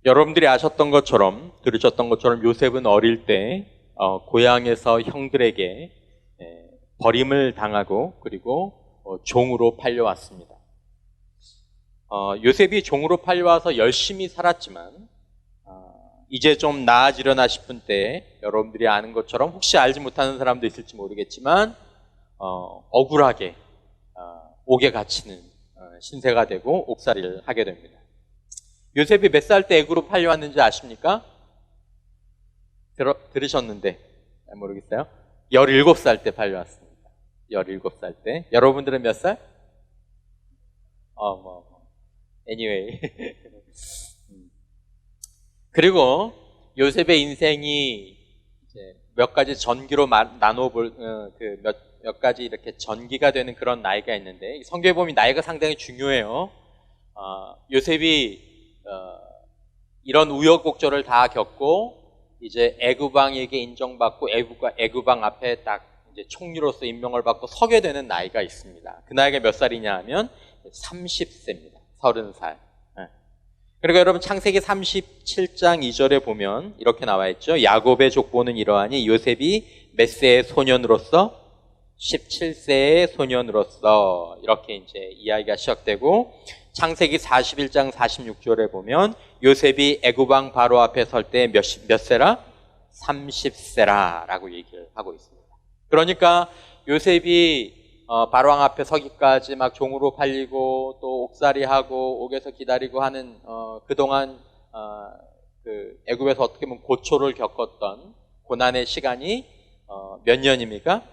여러분들이 아셨던 것처럼, 들으셨던 것처럼 요셉은 어릴 때 고향에서 형들에게 버림을 당하고 그리고 종으로 팔려왔습니다. 요셉이 종으로 팔려와서 열심히 살았지만 이제 좀 나아지려나 싶은 때 여러분들이 아는 것처럼, 혹시 알지 못하는 사람도 있을지 모르겠지만 억울하게 옥에 갇히는 신세가 되고 옥살이를 하게 됩니다. 요셉이 몇 살 때 애굽으로 팔려왔는지 아십니까? 들으셨는데 모르겠어요? 17살 때 팔려왔습니다. 17살 때. 여러분들은 몇 살? anyway. 그리고 요셉의 인생이 이제 몇 가지 전기로 나눠볼, 몇 가지 이렇게 전기가 되는 그런 나이가 있는데, 성경에 보면 나이가 상당히 중요해요. 요셉이 이런 우여곡절을 다 겪고 이제 애굽 왕에게 인정받고 애굽 왕 앞에 딱 이제 총리로서 임명을 받고 서게 되는 나이가 있습니다. 그 나이가 몇 살이냐 하면 30세입니다. 30살. 그리고 여러분 창세기 37장 2절에 보면 이렇게 나와 있죠. 야곱의 족보는 이러하니 요셉이 몇 세의 소년으로서 17세의 소년으로서, 이렇게 이제 이야기가 시작되고, 창세기 41장 46절에 보면 요셉이 애굽 왕 바로 앞에 설 때 몇 세라? 30세라 라고 얘기를 하고 있습니다. 그러니까 요셉이 바로 왕 앞에 서기까지 막 종으로 팔리고 또 옥살이하고 옥에서 기다리고 하는 그동안 그 애굽에서 어떻게 보면 고초를 겪었던 고난의 시간이 몇 년입니까?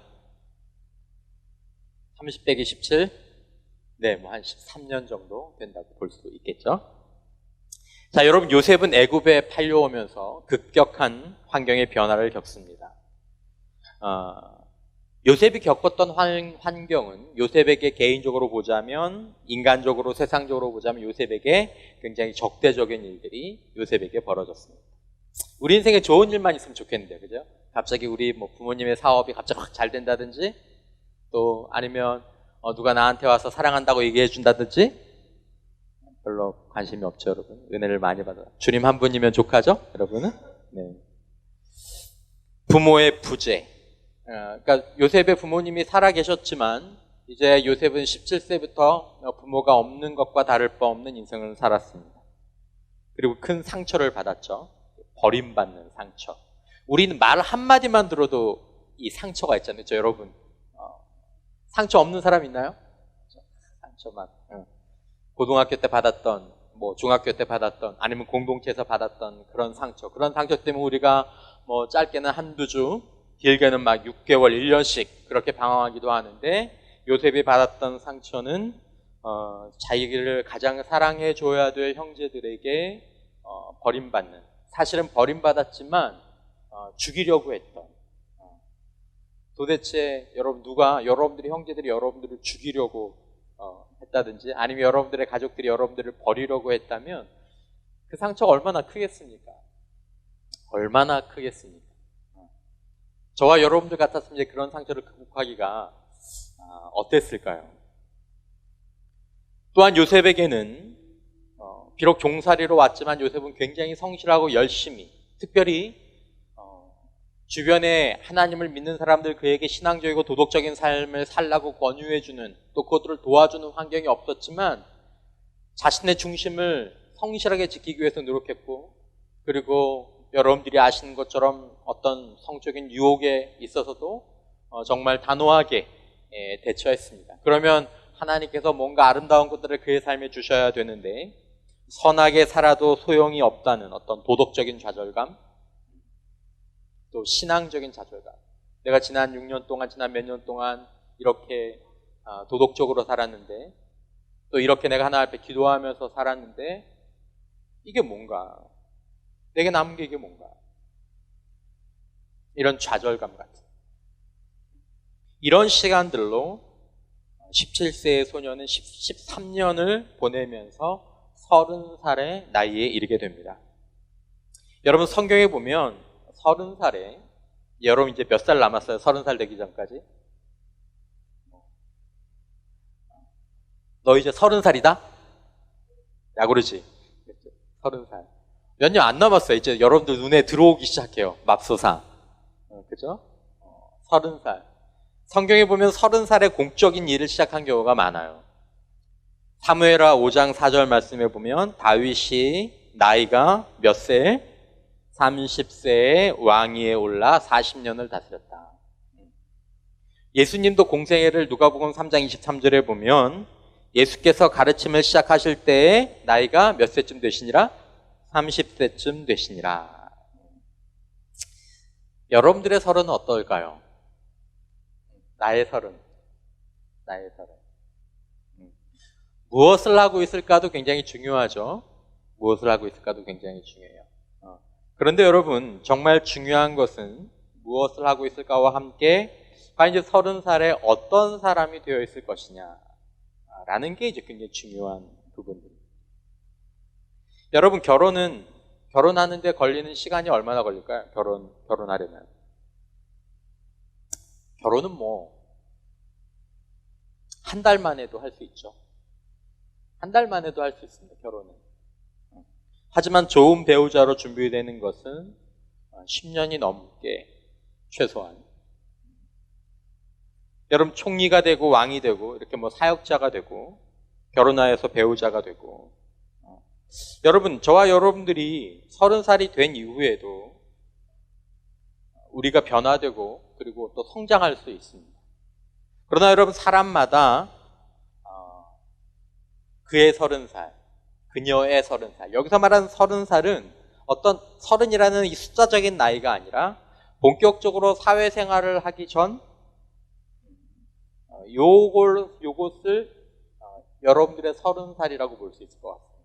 30 빼기 17? 네, 뭐 한 13년 정도 된다고 볼 수 있겠죠. 자, 여러분, 요셉은 애굽에 팔려오면서 급격한 환경의 변화를 겪습니다. 요셉이 겪었던 환경은 요셉에게 개인적으로 보자면, 인간적으로, 세상적으로 보자면 요셉에게 굉장히 적대적인 일들이 요셉에게 벌어졌습니다. 우리 인생에 좋은 일만 있으면 좋겠는데, 그죠? 갑자기 우리 뭐 부모님의 사업이 갑자기 확 잘 된다든지, 또 아니면 누가 나한테 와서 사랑한다고 얘기해 준다든지, 별로 관심이 없죠, 여러분. 은혜를 많이 받아. 주님 한 분이면 족하죠, 여러분은? 네. 부모의 부재. 그러니까 요셉의 부모님이 살아 계셨지만 이제 요셉은 17세부터 부모가 없는 것과 다를 바 없는 인생을 살았습니다. 그리고 큰 상처를 받았죠. 버림받는 상처. 우리는 말 한마디만 들어도 이 상처가 있잖아요, 그렇죠, 여러분? 상처 없는 사람 있나요? 상처만. 고등학교 때 받았던, 뭐 중학교 때 받았던, 아니면 공동체에서 받았던 그런 상처. 그런 상처 때문에 우리가 뭐 짧게는 한두 주, 길게는 막 6개월, 1년씩 그렇게 방황하기도 하는데, 요셉이 받았던 상처는 자기를 가장 사랑해 줘야 될 형제들에게 버림받는, 사실은 버림받았지만 죽이려고 했던, 도대체 여러분들의 형제들이 여러분들을 죽이려고 했다든지, 아니면 여러분들의 가족들이 여러분들을 버리려고 했다면 그 상처가 얼마나 크겠습니까? 얼마나 크겠습니까? 저와 여러분들 같았으면 이제 그런 상처를 극복하기가 어땠을까요? 또한 요셉에게는 비록 종살이로 왔지만 요셉은 굉장히 성실하고 열심히, 특별히 주변에 하나님을 믿는 사람들, 그에게 신앙적이고 도덕적인 삶을 살라고 권유해주는, 또 그것들을 도와주는 환경이 없었지만 자신의 중심을 성실하게 지키기 위해서 노력했고, 그리고 여러분들이 아시는 것처럼 어떤 성적인 유혹에 있어서도 정말 단호하게 대처했습니다. 그러면 하나님께서 뭔가 아름다운 것들을 그의 삶에 주셔야 되는데, 선하게 살아도 소용이 없다는 어떤 도덕적인 좌절감, 또 신앙적인 좌절감. 내가 지난 6년 동안, 지난 몇 년 동안 이렇게 도덕적으로 살았는데, 또 이렇게 내가 하나님 앞에 기도하면서 살았는데 이게 뭔가, 내게 남은 게 이게 뭔가, 이런 좌절감 같은, 이런 시간들로 17세의 소년은 13년을 보내면서 30살의 나이에 이르게 됩니다. 여러분, 성경에 보면 30살에, 여러분 이제 몇 살 남았어요? 30살 되기 전까지? 너 이제 30살이다? 야, 그러지. 30살. 몇 년 안 남았어요. 이제 여러분들 눈에 들어오기 시작해요. 맙소사. 그죠? 30살. 성경에 보면 30살에 공적인 일을 시작한 경우가 많아요. 사무엘하 5장 4절 말씀에 보면 다윗이 나이가 몇 세? 30세에 왕위에 올라 40년을 다스렸다. 예수님도 공생애를 누가복음 3장 23절에 보면 예수께서 가르침을 시작하실 때에 나이가 몇 세쯤 되시니라? 30세쯤 되시니라. 여러분들의 설은 어떨까요? 나의 설은? 나의 설은? 무엇을 하고 있을까도 굉장히 중요하죠. 무엇을 하고 있을까도 굉장히 중요해요. 그런데 여러분, 정말 중요한 것은 무엇을 하고 있을까와 함께 과연 이제 30살에 어떤 사람이 되어 있을 것이냐 라는 게 이제 굉장히 중요한 부분입니다. 여러분, 결혼하는데 걸리는 시간이 얼마나 걸릴까요? 결혼하려면. 결혼은 뭐 한 달 만에도 할 수 있죠. 한 달 만에도 할 수 있습니다. 결혼은. 하지만 좋은 배우자로 준비되는 것은 10년이 넘게 최소한. 여러분, 총리가 되고 왕이 되고 이렇게 뭐 사역자가 되고 결혼하여서 배우자가 되고, 여러분, 저와 여러분들이 30살이 된 이후에도 우리가 변화되고 그리고 또 성장할 수 있습니다. 그러나 여러분, 사람마다 그의 30살, 그녀의 30살, 여기서 말하는 30살은 어떤 30이라는 이 숫자적인 나이가 아니라 본격적으로 사회생활을 하기 전 요것을 여러분들의 30살이라고 볼 수 있을 것 같습니다.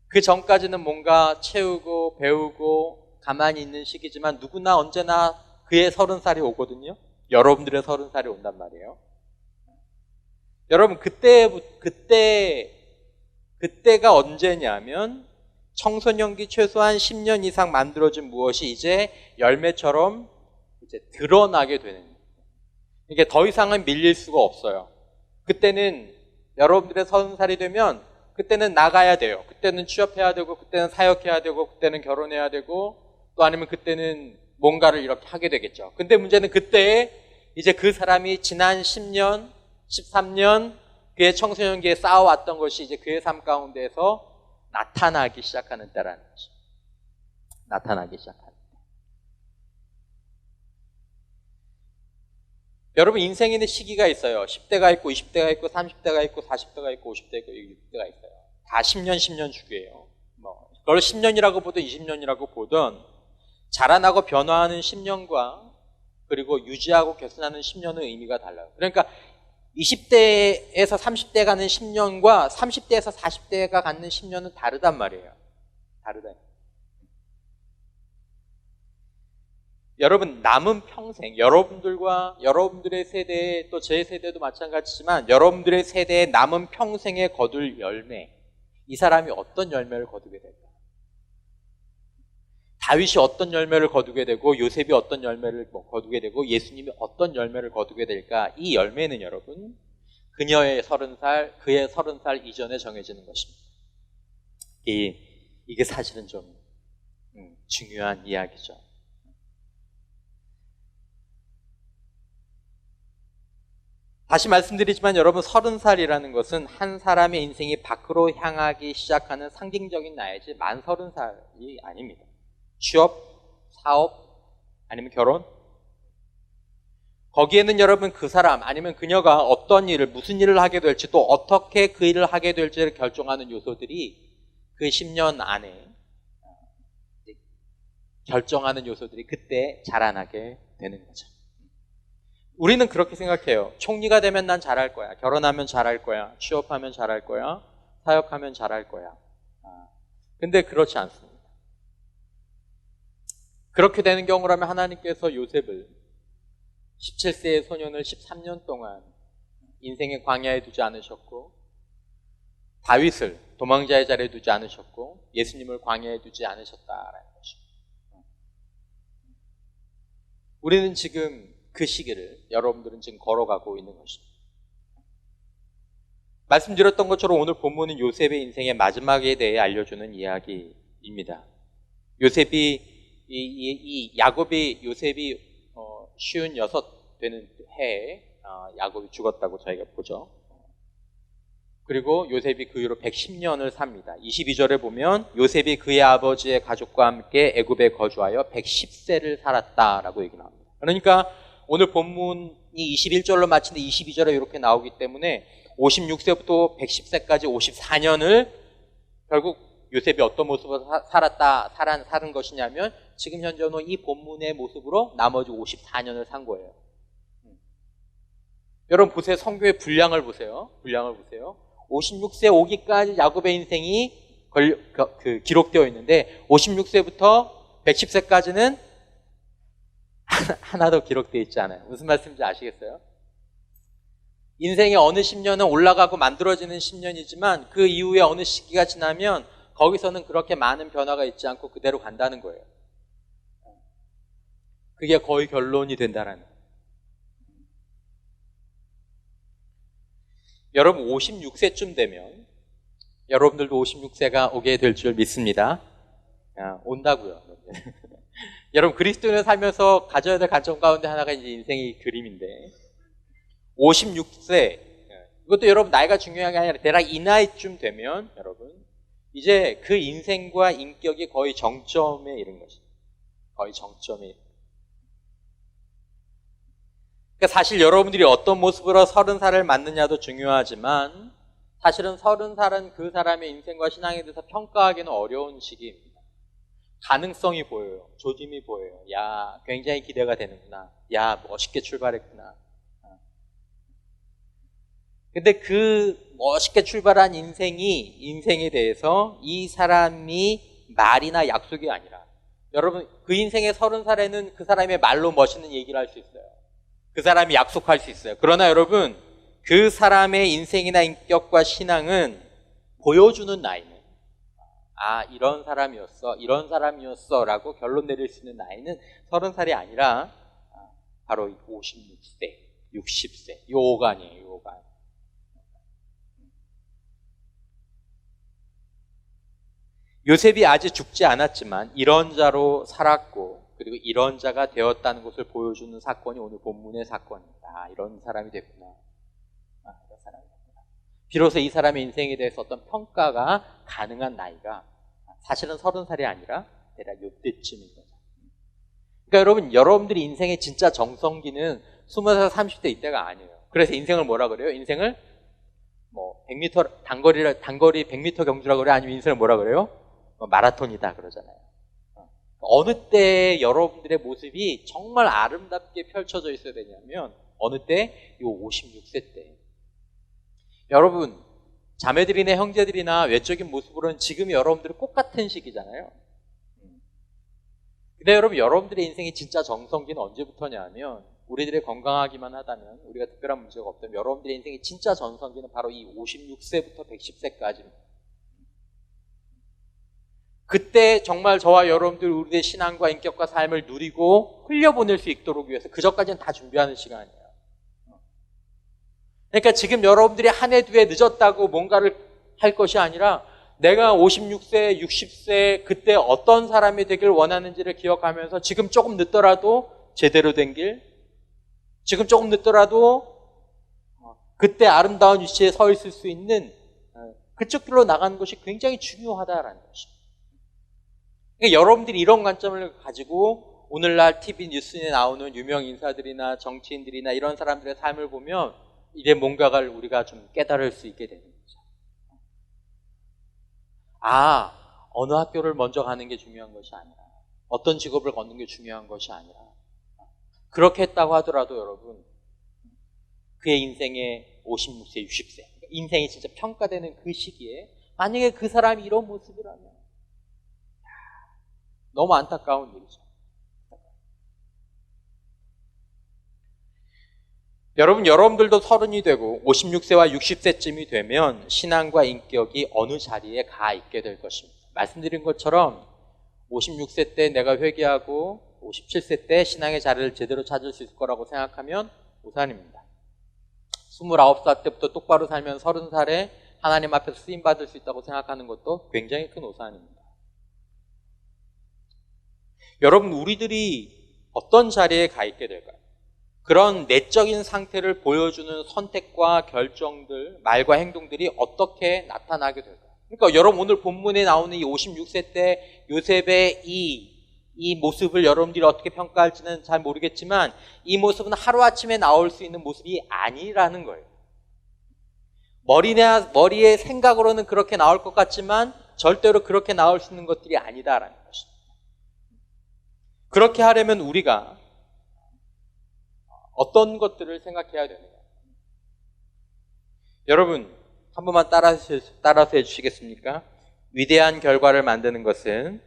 그 전까지는 뭔가 채우고 배우고 가만히 있는 시기지만 누구나 언제나 그의 30살이 오거든요. 여러분들의 30살이 온단 말이에요. 여러분, 그때가 언제냐면 청소년기 최소한 10년 이상 만들어진 무엇이 이제 열매처럼 이제 드러나게 되는 거예요. 이게 더 이상은 밀릴 수가 없어요. 그때는 여러분들의 30살이 되면 그때는 나가야 돼요. 그때는 취업해야 되고, 그때는 사역해야 되고, 그때는 결혼해야 되고, 또 아니면 그때는 뭔가를 이렇게 하게 되겠죠. 근데 문제는 그때 이제 그 사람이 지난 10년, 13년 그의 청소년기에 쌓아왔던 것이 이제 그의 삶 가운데에서 나타나기 시작하는 때라는 거죠. 나타나기 시작하는 때. 여러분, 인생에는 시기가 있어요. 10대가 있고 20대가 있고 30대가 있고 40대가 있고 50대가 있고 60대가 있어요. 다 10년 10년 주기예요. 그걸 10년이라고 보든 20년이라고 보든 자라나고 변화하는 10년과 그리고 유지하고 개선하는 10년의 의미가 달라요. 그러니까 20대에서 30대 가는 10년과 30대에서 40대가 갖는 10년은 다르단 말이에요. 다르다. 여러분, 남은 평생, 여러분들과 여러분들의 세대, 또 제 세대도 마찬가지지만 여러분들의 세대의 남은 평생에 거둘 열매, 이 사람이 어떤 열매를 거두게 될까? 다윗이 어떤 열매를 거두게 되고, 요셉이 어떤 열매를 거두게 되고, 예수님이 어떤 열매를 거두게 될까? 이 열매는 여러분, 그녀의 30살, 그의 30살 이전에 정해지는 것입니다. 이게 사실은 좀 중요한 이야기죠. 다시 말씀드리지만 여러분, 30살이라는 것은 한 사람의 인생이 밖으로 향하기 시작하는 상징적인 나이지 만 30살이 아닙니다. 취업, 사업, 아니면 결혼, 거기에는 여러분 그 사람 아니면 그녀가 어떤 일을, 무슨 일을 하게 될지, 또 어떻게 그 일을 하게 될지를 결정하는 요소들이 그 10년 안에 결정하는 요소들이 그때 자라나게 되는 거죠. 우리는 그렇게 생각해요. 총리가 되면 난 잘할 거야. 결혼하면 잘할 거야. 취업하면 잘할 거야. 사역하면 잘할 거야. 근데 그렇지 않습니다. 그렇게 되는 경우라면 하나님께서 요셉을 17세의 소년을 13년 동안 인생의 광야에 두지 않으셨고, 다윗을 도망자의 자리에 두지 않으셨고, 예수님을 광야에 두지 않으셨다라는 것입니다. 우리는 지금 그 시기를, 여러분들은 지금 걸어가고 있는 것입니다. 말씀드렸던 것처럼 오늘 본문은 요셉의 인생의 마지막에 대해 알려주는 이야기입니다. 야곱이 요셉이 56 되는 해에 야곱이 죽었다고 저희가 보죠. 그리고 요셉이 그 이후로 110년을 삽니다. 22절에 보면 요셉이 그의 아버지의 가족과 함께 애굽에 거주하여 110세를 살았다라고 얘기 나옵니다. 그러니까 오늘 본문이 21절로 마치는데 22절에 이렇게 나오기 때문에 56세부터 110세까지 54년을 결국 요셉이 어떤 모습으로 사는 것이냐면 지금 현재는 이 본문의 모습으로 나머지 54년을 산 거예요. 여러분 보세요. 성경의 분량을 보세요. 56세 오기까지 야곱의 인생이 기록되어 있는데 56세부터 110세까지는 하나도 기록되어 있지 않아요. 무슨 말씀인지 아시겠어요? 인생의 어느 10년은 올라가고 만들어지는 10년이지만 그 이후에 어느 시기가 지나면 거기서는 그렇게 많은 변화가 있지 않고 그대로 간다는 거예요. 그게 거의 결론이 된다는 거예요. 여러분 56세쯤 되면 여러분들도 56세가 오게 될 줄 믿습니다. 온다고요. 여러분 그리스도인을 살면서 가져야 될 관점 가운데 하나가 이제 인생의 그림인데 56세 이것도 여러분 나이가 중요한 게 아니라 대략 이 나이쯤 되면 여러분 이제 그 인생과 인격이 거의 정점에 이른 것입니다. 거의 정점에. 그러니까 사실 여러분들이 어떤 모습으로 30살을 맞느냐도 중요하지만 사실은 30살은 그 사람의 인생과 신앙에 대해서 평가하기는 어려운 시기입니다. 가능성이 보여요. 조짐이 보여요. 야, 굉장히 기대가 되는구나. 야, 멋있게 출발했구나. 근데 그 멋있게 출발한 인생에 대해서 이 사람이 말이나 약속이 아니라 여러분 그 인생의 30살에는 그 사람의 말로 멋있는 얘기를 할 수 있어요. 그 사람이 약속할 수 있어요. 그러나 여러분 그 사람의 인생이나 인격과 신앙은 보여주는 나이는 이런 사람이었어 라고 결론 내릴 수 있는 나이는 30살이 아니라 바로 56세, 60세 이 오간이에요. 요셉이 아직 죽지 않았지만 이런 자로 살았고 그리고 이런 자가 되었다는 것을 보여주는 사건이 오늘 본문의 사건입니다. 이런 사람이 됐구나. 이런 사람이 됐구나. 비로소 이 사람의 인생에 대해서 어떤 평가가 가능한 나이가 사실은 30살이 아니라 대략 이때쯤인 거죠. 그러니까 여러분들이 인생의 진짜 정성기는 20살, 30대 이때가 아니에요. 그래서 인생을 뭐라 그래요? 인생을 100m 단거리 100m 경주라 그래요? 아니면 인생을 뭐라 그래요? 마라톤이다 그러잖아요. 어느 때 여러분들의 모습이 정말 아름답게 펼쳐져 있어야 되냐면 어느 때? 이 56세 때. 여러분 자매들이나 형제들이나 외적인 모습으로는 지금 여러분들이 똑같은 시기잖아요. 근데 여러분들의 인생의 진짜 정성기는 언제부터냐 하면 우리들의 건강하기만 하다면 우리가 특별한 문제가 없다면 여러분들의 인생의 진짜 정성기는 바로 이 56세부터 110세까지입니다. 그때 정말 저와 여러분들 우리의 신앙과 인격과 삶을 누리고 흘려보낼 수 있도록 위해서 그전까지는 다 준비하는 시간이에요. 그러니까 지금 여러분들이 한 해 두 해 늦었다고 뭔가를 할 것이 아니라 내가 56세, 60세 그때 어떤 사람이 되길 원하는지를 기억하면서 지금 조금 늦더라도 제대로 된 길, 지금 조금 늦더라도 그때 아름다운 위치에 서 있을 수 있는 그쪽 길로 나가는 것이 굉장히 중요하다라는 것입니다. 그러니까 여러분들이 이런 관점을 가지고 오늘날 TV 뉴스에 나오는 유명 인사들이나 정치인들이나 이런 사람들의 삶을 보면 이제 뭔가를 우리가 좀 깨달을 수 있게 되는 거죠. 어느 학교를 먼저 가는 게 중요한 것이 아니라 어떤 직업을 걷는 게 중요한 것이 아니라 그렇게 했다고 하더라도 여러분 그의 인생의 56세, 60세 인생이 진짜 평가되는 그 시기에 만약에 그 사람이 이런 모습이라면 너무 안타까운 일이죠. 여러분들도 30이 되고 56세와 60세쯤이 되면 신앙과 인격이 어느 자리에 가 있게 될 것입니다. 말씀드린 것처럼 56세 때 내가 회개하고 57세 때 신앙의 자리를 제대로 찾을 수 있을 거라고 생각하면 오산입니다. 29살 때부터 똑바로 살면 30살에 하나님 앞에서 쓰임받을 수 있다고 생각하는 것도 굉장히 큰 오산입니다. 여러분, 우리들이 어떤 자리에 가 있게 될까요? 그런 내적인 상태를 보여주는 선택과 결정들, 말과 행동들이 어떻게 나타나게 될까요? 그러니까 여러분, 오늘 본문에 나오는 이 56세 때 요셉의 이 모습을 여러분들이 어떻게 평가할지는 잘 모르겠지만 이 모습은 하루아침에 나올 수 있는 모습이 아니라는 거예요. 머리의 생각으로는 그렇게 나올 것 같지만 절대로 그렇게 나올 수 있는 것들이 아니다라는 것입니다. 그렇게 하려면 우리가 어떤 것들을 생각해야 되는가? 여러분, 한 번만 따라서 해주시겠습니까? 위대한 결과를 만드는 것은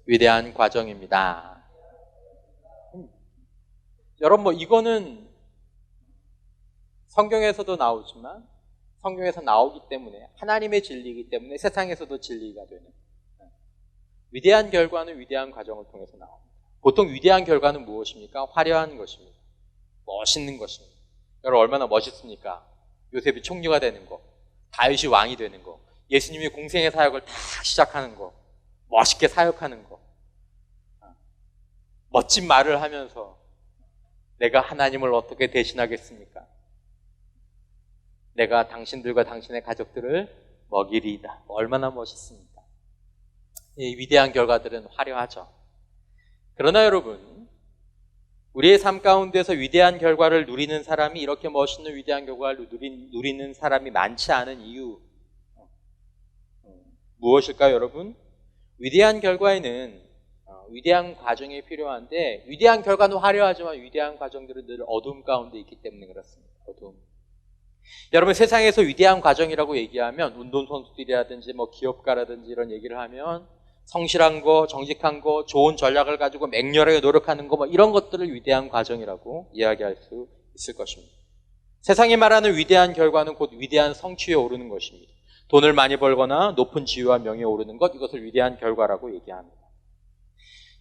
위대한 과정입니다. 여러분, 이거는 성경에서도 나오지만 성경에서 나오기 때문에 하나님의 진리이기 때문에 세상에서도 진리가 되는 위대한 결과는 위대한 과정을 통해서 나옵니다. 보통 위대한 결과는 무엇입니까? 화려한 것입니다. 멋있는 것입니다. 여러분, 얼마나 멋있습니까? 요셉이 총리가 되는 거, 다윗이 왕이 되는 거, 예수님이 공생의 사역을 다 시작하는 거, 멋있게 사역하는 거, 멋진 말을 하면서 내가 하나님을 어떻게 대신하겠습니까? 내가 당신들과 당신의 가족들을 먹이리이다. 얼마나 멋있습니까? 이 위대한 결과들은 화려하죠. 그러나 여러분, 우리의 삶 가운데서 위대한 결과를 누리는 사람이 이렇게 멋있는 위대한 결과를 누리는 사람이 많지 않은 이유 무엇일까요, 여러분? 위대한 결과에는 위대한 과정이 필요한데 위대한 결과는 화려하지만 위대한 과정들은 늘 어둠 가운데 있기 때문에 그렇습니다. 어둠. 여러분, 세상에서 위대한 과정이라고 얘기하면 운동선수들이라든지 기업가라든지 이런 얘기를 하면 성실한 거, 정직한 거, 좋은 전략을 가지고 맹렬하게 노력하는 거 이런 것들을 위대한 과정이라고 이야기할 수 있을 것입니다. 세상이 말하는 위대한 결과는 곧 위대한 성취에 오르는 것입니다. 돈을 많이 벌거나 높은 지위와 명예에 오르는 것, 이것을 위대한 결과라고 얘기합니다.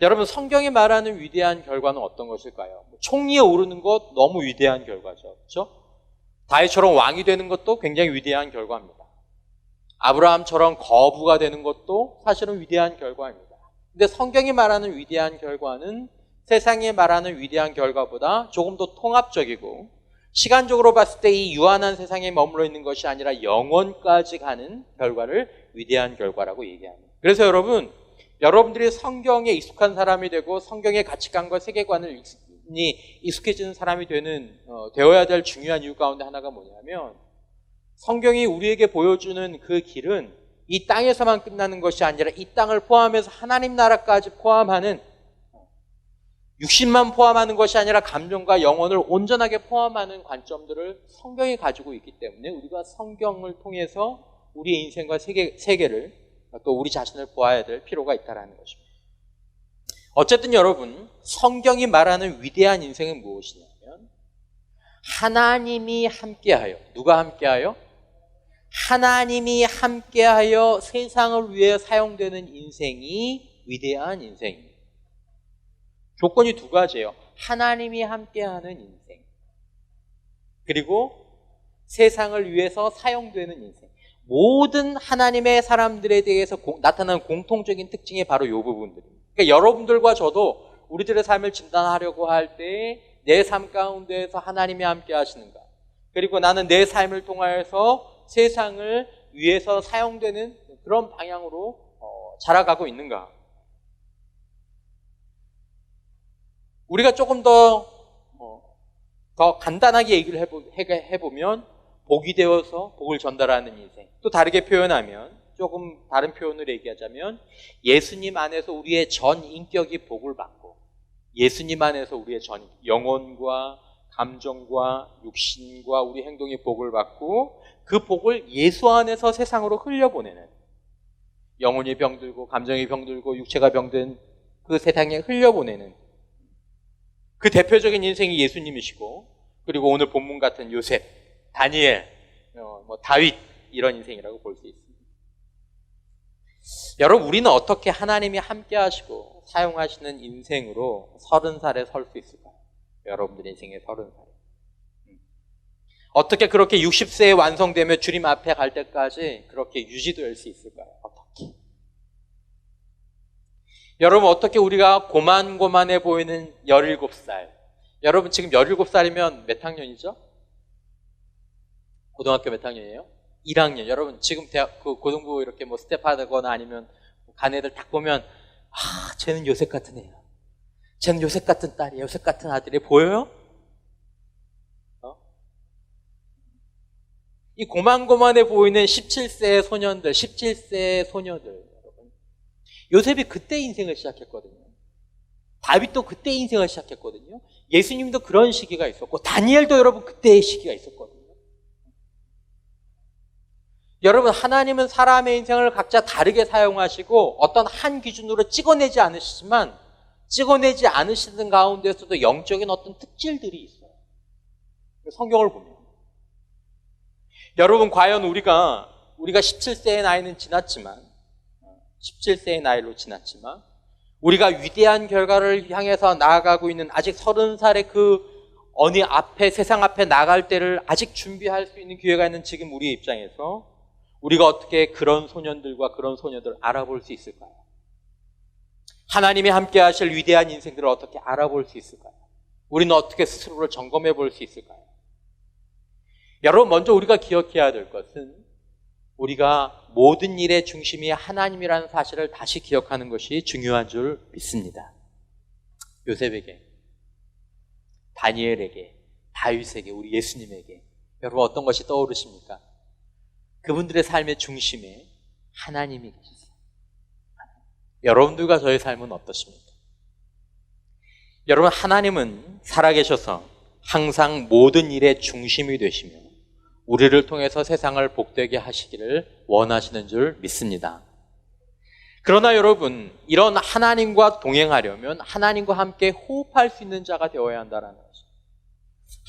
여러분, 성경이 말하는 위대한 결과는 어떤 것일까요? 총리에 오르는 것 너무 위대한 결과죠. 그렇죠? 다윗처럼 왕이 되는 것도 굉장히 위대한 결과입니다. 아브라함처럼 거부가 되는 것도 사실은 위대한 결과입니다. 근데 성경이 말하는 위대한 결과는 세상이 말하는 위대한 결과보다 조금 더 통합적이고 시간적으로 봤을 때 이 유한한 세상에 머물러 있는 것이 아니라 영원까지 가는 결과를 위대한 결과라고 얘기합니다. 그래서 여러분들이 성경에 익숙한 사람이 되고 성경의 가치관과 세계관을 익숙해지는 사람이 되어야 될 중요한 이유 가운데 하나가 뭐냐면 성경이 우리에게 보여주는 그 길은 이 땅에서만 끝나는 것이 아니라 이 땅을 포함해서 하나님 나라까지 포함하는 육신만 포함하는 것이 아니라 감정과 영혼을 온전하게 포함하는 관점들을 성경이 가지고 있기 때문에 우리가 성경을 통해서 우리의 인생과 세계를 또 우리 자신을 보아야 될 필요가 있다는 것입니다. 어쨌든 여러분, 성경이 말하는 위대한 인생은 무엇이냐면 하나님이 함께하여, 누가 함께하여? 하나님이 함께하여 세상을 위해 사용되는 인생이 위대한 인생입니다. 조건이 두 가지예요. 하나님이 함께하는 인생, 그리고 세상을 위해서 사용되는 인생. 모든 하나님의 사람들에 대해서 나타나는 공통적인 특징이 바로 이 부분들입니다. 그러니까 여러분들과 저도 우리들의 삶을 진단하려고 할 때 내 삶 가운데에서 하나님이 함께 하시는가, 그리고 나는 내 삶을 통하여서 세상을 위해서 사용되는 그런 방향으로 자라가고 있는가. 우리가 조금 더 간단하게 얘기를 해보면 복이 되어서 복을 전달하는 인생, 또 다르게 표현하면, 조금 다른 표현으로 얘기하자면 예수님 안에서 우리의 전 인격이 복을 받고 예수님 안에서 우리의 전 영혼과 감정과 육신과 우리 행동이 복을 받고 그 복을 예수 안에서 세상으로 흘려보내는, 영혼이 병들고 감정이 병들고 육체가 병든 그 세상에 흘려보내는 그 대표적인 인생이 예수님이시고, 그리고 오늘 본문 같은 요셉, 다니엘, 다윗, 이런 인생이라고 볼 수 있습니다. 여러분, 우리는 어떻게 하나님이 함께 하시고 사용하시는 인생으로 30살에 설 수 있을까요? 여러분들 인생의 30살. 어떻게 그렇게 60세에 완성되며 주님 앞에 갈 때까지 그렇게 유지될 수 있을까요? 어떻게? 여러분, 어떻게 우리가 고만고만해 보이는 17살. 여러분, 지금 17살이면 몇 학년이죠? 고등학교 몇 학년이에요? 1학년. 여러분, 지금 대학, 고등부 이렇게 뭐 스텝 하거나 아니면 간 애들 딱 보면, 아, 쟤는 요셉 같은 애야. 쟤는 요셉 같은 딸이야. 요셉 같은 아들이 보여요? 이 고만고만해 보이는 17세의 소년들, 17세의 소녀들, 여러분. 요셉이 그때 인생을 시작했거든요. 다윗도 그때 인생을 시작했거든요. 예수님도 그런 시기가 있었고, 다니엘도 여러분 그때의 시기가 있었거든요. 여러분, 하나님은 사람의 인생을 각자 다르게 사용하시고 어떤 한 기준으로 찍어내지 않으시지만 찍어내지 않으시는 가운데서도 영적인 어떤 특질들이 있어요. 성경을 보면. 여러분, 과연 우리가 17세의 나이는 지났지만 17세의 나이로 지났지만 우리가 위대한 결과를 향해서 나아가고 있는 아직 30살의 그 어느 앞에 세상 앞에 나갈 때를 아직 준비할 수 있는 기회가 있는 지금 우리의 입장에서 우리가 어떻게 그런 소년들과 그런 소녀들을 알아볼 수 있을까요? 하나님이 함께 하실 위대한 인생들을 어떻게 알아볼 수 있을까요? 우리는 어떻게 스스로를 점검해 볼 수 있을까요? 여러분, 먼저 우리가 기억해야 될 것은 우리가 모든 일의 중심이 하나님이라는 사실을 다시 기억하는 것이 중요한 줄 믿습니다. 요셉에게, 다니엘에게, 다윗에게, 우리 예수님에게 여러분 어떤 것이 떠오르십니까? 그분들의 삶의 중심에 하나님이 계셨어요. 여러분들과 저의 삶은 어떠십니까? 여러분, 하나님은 살아계셔서 항상 모든 일의 중심이 되시며 우리를 통해서 세상을 복되게 하시기를 원하시는 줄 믿습니다. 그러나 여러분, 이런 하나님과 동행하려면 하나님과 함께 호흡할 수 있는 자가 되어야 한다는 것입니다.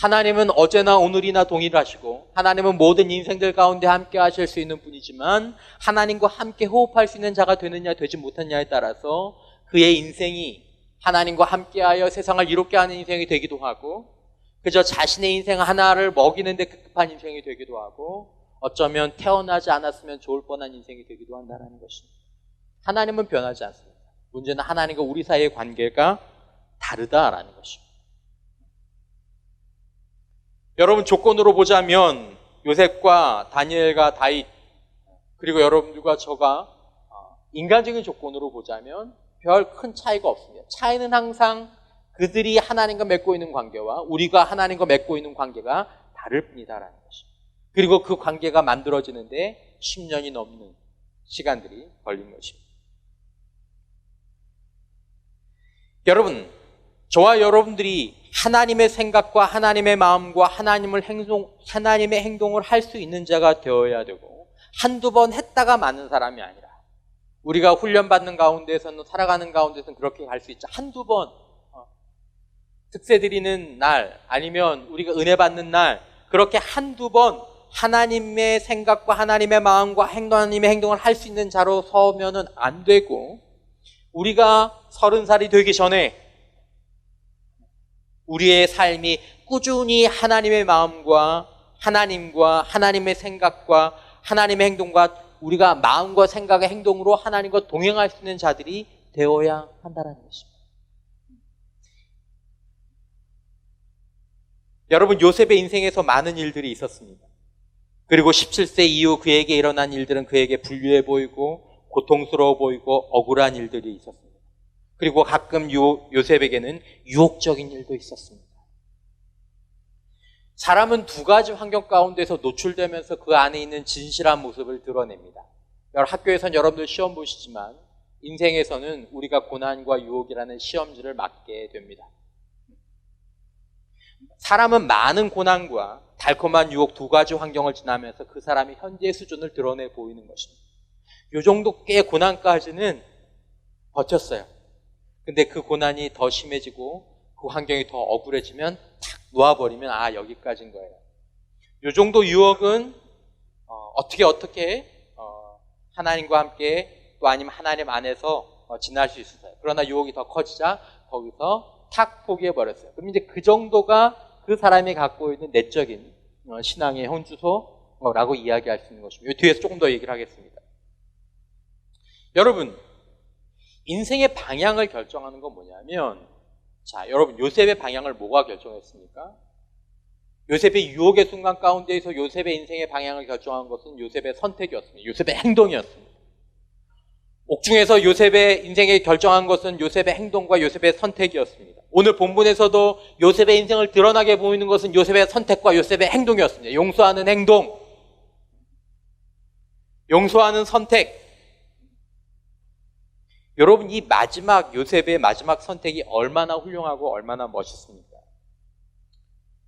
하나님은 어제나 오늘이나 동일하시고 하나님은 모든 인생들 가운데 함께 하실 수 있는 분이지만 하나님과 함께 호흡할 수 있는 자가 되느냐 되지 못하느냐에 따라서 그의 인생이 하나님과 함께하여 세상을 이롭게 하는 인생이 되기도 하고 그저 자신의 인생 하나를 먹이는 데 급급한 인생이 되기도 하고 어쩌면 태어나지 않았으면 좋을 뻔한 인생이 되기도 한다는 것입니다. 하나님은 변하지 않습니다. 문제는 하나님과 우리 사이의 관계가 다르다라는 것입니다. 여러분, 조건으로 보자면 요셉과 다니엘과 다윗 그리고 여러분들과 저가 인간적인 조건으로 보자면 별 큰 차이가 없습니다. 차이는 항상 그들이 하나님과 맺고 있는 관계와 우리가 하나님과 맺고 있는 관계가 다를 뿐이다라는 것입니다. 그리고 그 관계가 만들어지는데 10년이 넘는 시간들이 걸린 것입니다. 여러분, 저와 여러분들이 하나님의 생각과 하나님의 마음과 하나님의 행동을 할 수 있는 자가 되어야 되고 한두 번 했다가 마는 사람이 아니라 우리가 훈련받는 가운데서는 살아가는 가운데서는 그렇게 갈 수 있죠. 한두 번 특세 드리는 날 아니면 우리가 은혜 받는 날 그렇게 한두 번 하나님의 생각과 하나님의 마음과 하나님의 행동을 할 수 있는 자로 서면은 안 되고 우리가 30살이 되기 전에 우리의 삶이 꾸준히 하나님의 마음과 하나님과 하나님의 생각과 하나님의 행동과 우리가 마음과 생각의 행동으로 하나님과 동행할 수 있는 자들이 되어야 한다는 것입니다. 여러분, 요셉의 인생에서 많은 일들이 있었습니다. 그리고 17세 이후 그에게 일어난 일들은 그에게 불리해 보이고 고통스러워 보이고 억울한 일들이 있었습니다. 그리고 가끔 요셉에게는 유혹적인 일도 있었습니다. 사람은 두 가지 환경 가운데서 노출되면서 그 안에 있는 진실한 모습을 드러냅니다. 학교에서는 여러분들 시험 보시지만 인생에서는 우리가 고난과 유혹이라는 시험지를 맞게 됩니다. 사람은 많은 고난과 달콤한 유혹 두 가지 환경을 지나면서 그 사람이 현재의 수준을 드러내 보이는 것입니다. 이 정도 꽤 고난까지는 버텼어요. 근데 그 고난이 더 심해지고 그 환경이 더 억울해지면 탁 놓아버리면 여기까지인 거예요. 이 정도 유혹은 어떻게 하나님과 함께 또 아니면 하나님 안에서 지날 수 있었어요. 그러나 유혹이 더 커지자 거기서 탁 포기해버렸어요. 그럼 이제 그 정도가 그 사람이 갖고 있는 내적인 신앙의 현주소라고 이야기할 수 있는 것입니다. 뒤에서 조금 더 얘기를 하겠습니다. 여러분, 인생의 방향을 결정하는 건 뭐냐면, 자, 여러분, 요셉의 방향을 뭐가 결정했습니까? 요셉의 유혹의 순간 가운데에서 요셉의 인생의 방향을 결정한 것은 요셉의 선택이었습니다. 요셉의 행동이었습니다. 옥중에서 요셉의 인생을 결정한 것은 요셉의 행동과 요셉의 선택이었습니다. 오늘 본문에서도 요셉의 인생을 드러나게 보이는 것은 요셉의 선택과 요셉의 행동이었습니다. 용서하는 행동, 용서하는 선택. 여러분, 이 마지막 요셉의 마지막 선택이 얼마나 훌륭하고 얼마나 멋있습니까?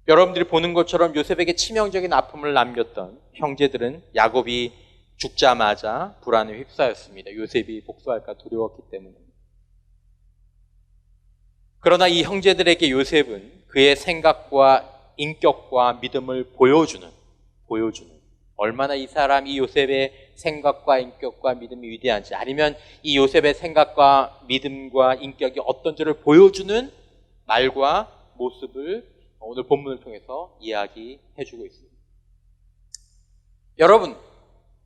여러분들이 보는 것처럼 요셉에게 치명적인 아픔을 남겼던 형제들은 야곱이 죽자마자 불안에 휩싸였습니다. 요셉이 복수할까 두려웠기 때문에. 그러나 이 형제들에게 요셉은 그의 생각과 인격과 믿음을 보여주는 얼마나 이 요셉의 생각과 인격과 믿음이 위대한지, 아니면 이 요셉의 생각과 믿음과 인격이 어떤지를 보여주는 말과 모습을 오늘 본문을 통해서 이야기해주고 있습니다. 여러분,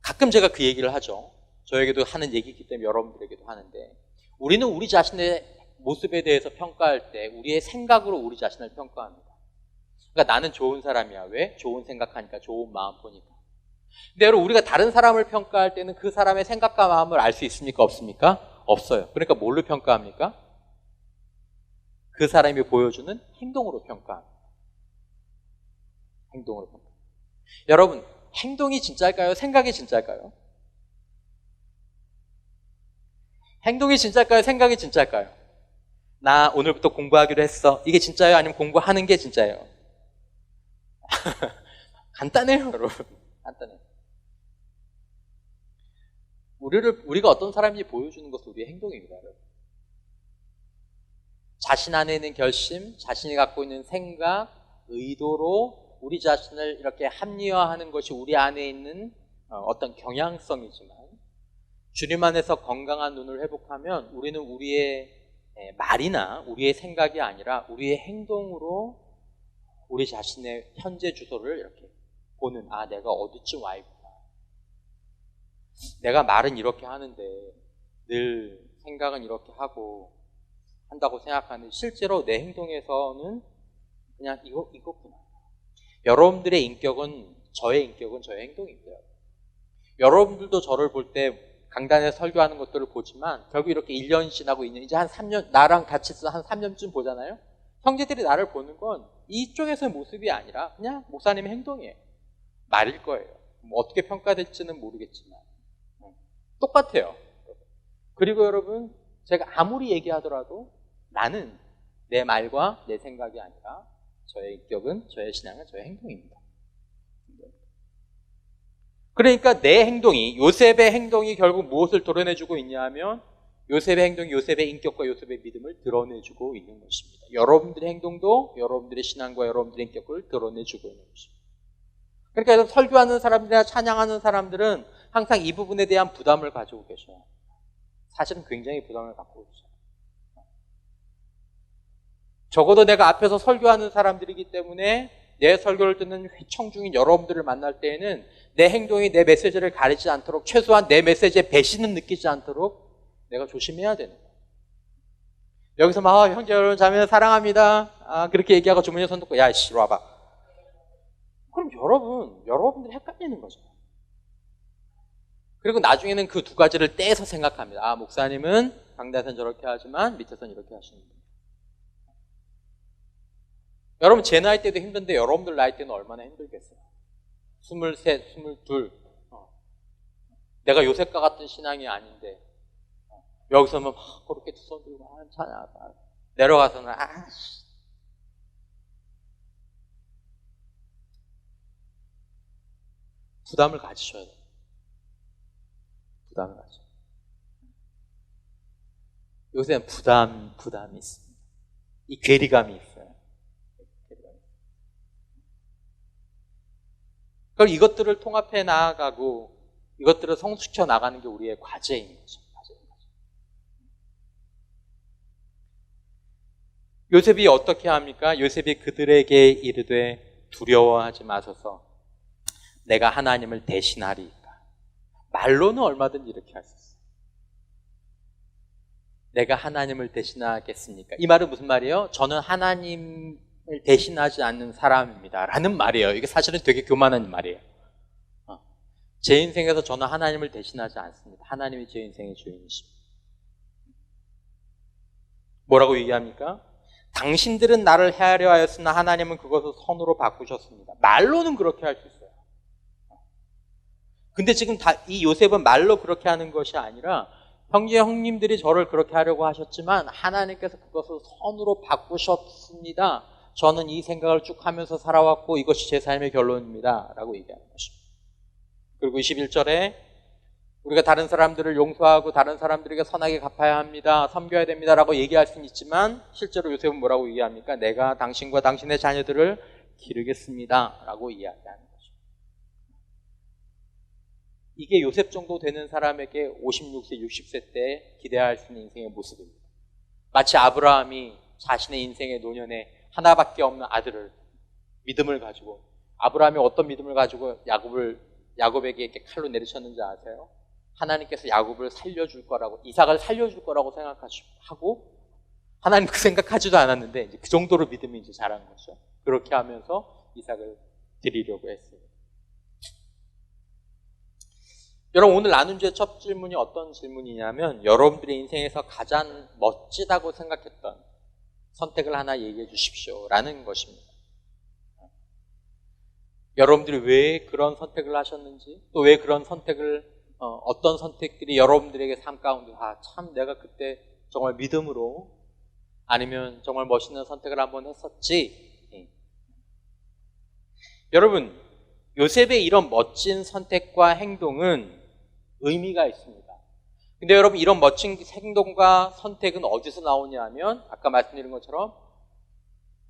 가끔 제가 그 얘기를 하죠. 저에게도 하는 얘기이기 때문에 여러분들에게도 하는데, 우리는 우리 자신의 모습에 대해서 평가할 때 우리의 생각으로 우리 자신을 평가합니다. 그러니까 나는 좋은 사람이야. 왜? 좋은 생각하니까, 좋은 마음 보니까. 근데 여러분, 우리가 다른 사람을 평가할 때는 그 사람의 생각과 마음을 알 수 있습니까? 없습니까? 없어요. 그러니까 뭘로 평가합니까? 그 사람이 보여주는 행동으로 평가합니다. 행동으로 평가. 여러분, 행동이 진짜일까요? 생각이 진짜일까요? 행동이 진짜일까요? 생각이 진짜일까요? 나 오늘부터 공부하기로 했어. 이게 진짜예요? 아니면 공부하는 게 진짜예요? 간단해요, 여러분. 간단해요. 우리가 어떤 사람인지 보여주는 것은 우리의 행동입니다, 여러분. 자신 안에 있는 결심, 자신이 갖고 있는 생각, 의도로 우리 자신을 이렇게 합리화하는 것이 우리 안에 있는 어떤 경향성이지만, 주님 안에서 건강한 눈을 회복하면 우리는 우리의 말이나 우리의 생각이 아니라 우리의 행동으로 우리 자신의 현재 주소를 이렇게 보는, 내가 어디쯤 와 있구나. 내가 말은 이렇게 하는데 늘 생각은 이렇게 하고 한다고 생각하는데 실제로 내 행동에서는 그냥 이거구나. 여러분들의 인격은 저의 행동입니다. 여러분들도 저를 볼 때 강단에 설교하는 것들을 보지만 결국 이렇게 1년 지나고 2년, 이제 한 3년, 나랑 같이 있어 한 3년쯤 보잖아요. 형제들이 나를 보는 건 이쪽에서의 모습이 아니라 그냥 목사님의 행동이에요. 말일 거예요. 어떻게 평가될지는 모르겠지만 똑같아요. 그리고 여러분, 제가 아무리 얘기하더라도 나는 내 말과 내 생각이 아니라 저의 인격은, 저의 신앙은 저의 행동입니다. 그러니까 내 행동이, 요셉의 행동이 결국 무엇을 드러내주고 있냐면 요셉의 행동이 요셉의 인격과 요셉의 믿음을 드러내주고 있는 것입니다. 여러분들의 행동도 여러분들의 신앙과 여러분들의 인격을 드러내주고 있는 것입니다. 그러니까 설교하는 사람들이나 찬양하는 사람들은 항상 이 부분에 대한 부담을 가지고 계셔요. 사실은 굉장히 부담을 갖고 계셔요. 적어도 내가 앞에서 설교하는 사람들이기 때문에 내 설교를 듣는 회청 중인 여러분들을 만날 때에는 내 행동이 내 메시지를 가리지 않도록, 최소한 내 메시지에 배신은 느끼지 않도록 내가 조심해야 되는 거예요. 여기서 막 형제 여러분 자매는 사랑합니다. 그렇게 얘기하고 주머니에 손 놓고 야 씨 와봐. 그럼 여러분들이 헷갈리는 거죠. 그리고 나중에는 그 두 가지를 떼서 생각합니다. 목사님은 강단에서는 저렇게 하지만 밑에서는 이렇게 하시는 거예요. 여러분, 제 나이 때도 힘든데 여러분들 나이 때는 얼마나 힘들겠어요. 23, 22. 내가 요셉과 같은 신앙이 아닌데 여기서는 막 그렇게 두 손 들고 찬양하다. 내려가서는 부담을 가지셔야 돼요. 부담을 가지셔야 돼요. 요새는 부담이 있습니다. 이 괴리감이 있어요. 그럼 이것들을 통합해 나아가고 이것들을 성숙해 나가는 게 우리의 과제인 거죠. 요셉이 어떻게 합니까? 요셉이 그들에게 이르되 두려워하지 마소서. 내가 하나님을 대신하리이까. 말로는 얼마든지 이렇게 할 수 있어요. 내가 하나님을 대신하겠습니까? 이 말은 무슨 말이에요? 저는 하나님을 대신하지 않는 사람입니다 라는 말이에요. 이게 사실은 되게 교만한 말이에요. 제 인생에서 저는 하나님을 대신하지 않습니다. 하나님이 제 인생의 주인이십니다. 뭐라고 얘기합니까? 당신들은 나를 헤아려 하였으나 하나님은 그것을 선으로 바꾸셨습니다. 말로는 그렇게 할 수 있어요. 근데 지금 이 요셉은 말로 그렇게 하는 것이 아니라 형제형님들이 저를 그렇게 하려고 하셨지만 하나님께서 그것을 선으로 바꾸셨습니다. 저는 이 생각을 쭉 하면서 살아왔고 이것이 제 삶의 결론입니다 라고 얘기하는 것입니다. 그리고 21절에 우리가 다른 사람들을 용서하고 다른 사람들에게 선하게 갚아야 합니다, 섬겨야 됩니다 라고 얘기할 수는 있지만 실제로 요셉은 뭐라고 얘기합니까? 내가 당신과 당신의 자녀들을 기르겠습니다 라고 이야기하는 거죠. 이게 요셉 정도 되는 사람에게 56세, 60세 때 기대할 수 있는 인생의 모습입니다. 마치 아브라함이 자신의 인생의 노년에 하나밖에 없는 아들을 믿음을 가지고, 아브라함이 어떤 믿음을 가지고 야곱에게 이렇게 칼로 내리쳤는지 아세요? 하나님께서 야곱을 살려줄 거라고, 이삭을 살려줄 거라고 생각하고 하나님 그 생각하지도 않았는데 이제 그 정도로 믿음이 이제 자란 거죠. 그렇게 하면서 이삭을 드리려고 했어요. 여러분, 오늘 나눈 주의 첫 질문이 어떤 질문이냐면 여러분들의 인생에서 가장 멋지다고 생각했던 선택을 하나 얘기해 주십시오 라는 것입니다. 여러분들이 왜 그런 선택을 하셨는지, 또 왜 그런 선택을 어떤 선택들이 여러분들에게 삶 가운데 참 내가 그때 정말 믿음으로 아니면 정말 멋있는 선택을 한번 했었지. 여러분, 요셉의 이런 멋진 선택과 행동은 의미가 있습니다. 근데 여러분, 이런 멋진 행동과 선택은 어디서 나오냐 하면 아까 말씀드린 것처럼